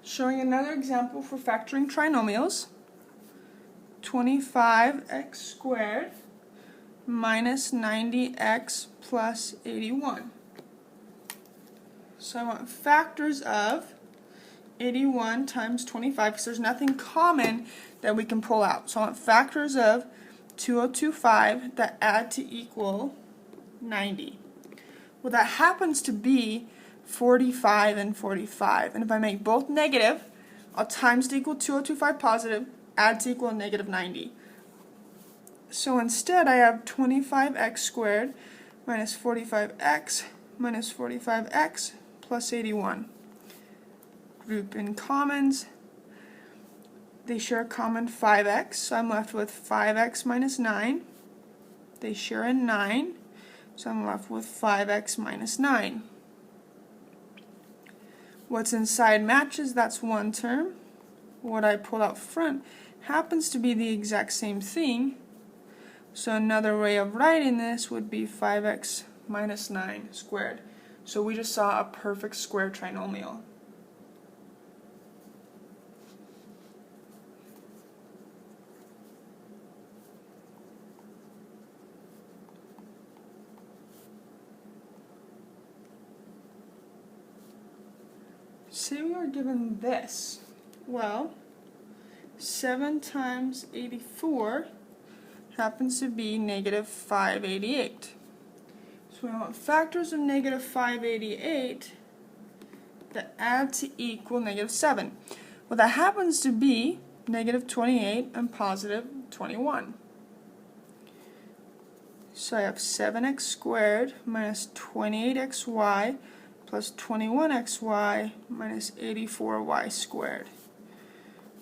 Showing another example for factoring trinomials. 25x squared minus 90x plus 81. So I want factors of 81 times 25 because there's nothing common that we can pull out. So I want factors of 2025 that add to equal 90. Well, that happens to be 45 and 45. And if I make both negative, I'll times to equal 2025 positive, add to equal negative 90. So instead I have 25x squared minus 45x minus 45x plus 81. Group in commons. They share a common 5x, so I'm left with 5x minus 9. They share a 9, so I'm left with 5x minus 9. What's inside matches, that's one term. What I pulled out front happens to be the exact same thing. So another way of writing this would be 5x minus 9 squared. So we just saw a perfect square trinomial. Say we are given this. Well, 7 times 84 happens to be negative 588. So we want factors of negative 588 that add to equal negative 7. Well, that happens to be negative 28 and positive 21. So I have 7x squared minus 28xy plus 21xy minus 84y squared.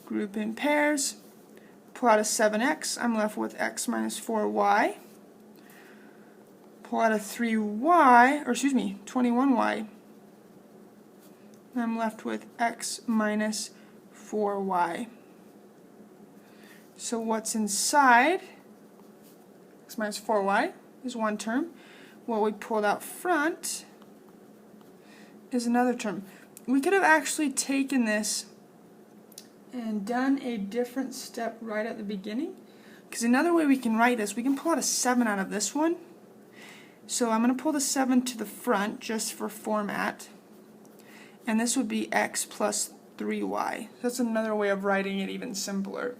Group in pairs. Pull out a 7x, I'm left with x minus 4y. Pull out a 21y, I'm left with x minus 4y. So what's inside? X minus 4y is one term. What we pulled out front is another term. We could have actually taken this and done a different step right at the beginning, because another way we can write this, we can pull out a 7 out of this one. So I'm going to pull the 7 to the front just for format, and this would be x plus 3y. That's another way of writing it even simpler.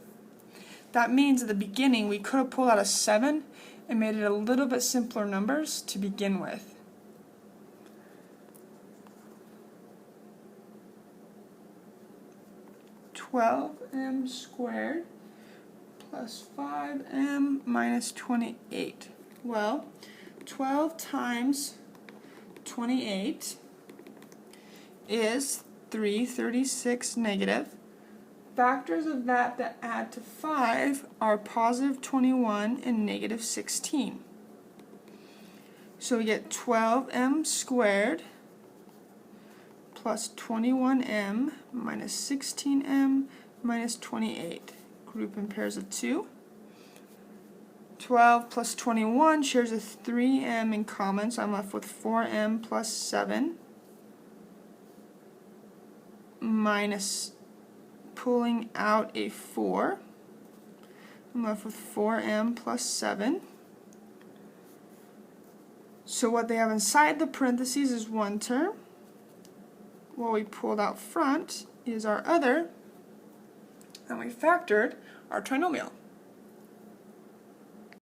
That means at the beginning we could have pulled out a 7 and made it a little bit simpler numbers to begin with. (12m squared plus 5m minus 28. Well, 12 times 28 is 336 negative. Factors of that add to 5 are positive 21 and negative 16. So we get 12m squared plus 21m minus 16m minus 28. Group in pairs of 2. 12 plus 21 shares a 3m in common, so I'm left with 4m plus 7 minus pulling out a 4. I'm left with 4m plus 7. So what they have inside the parentheses is one term. What we pulled out front is our other, and we factored our trinomial.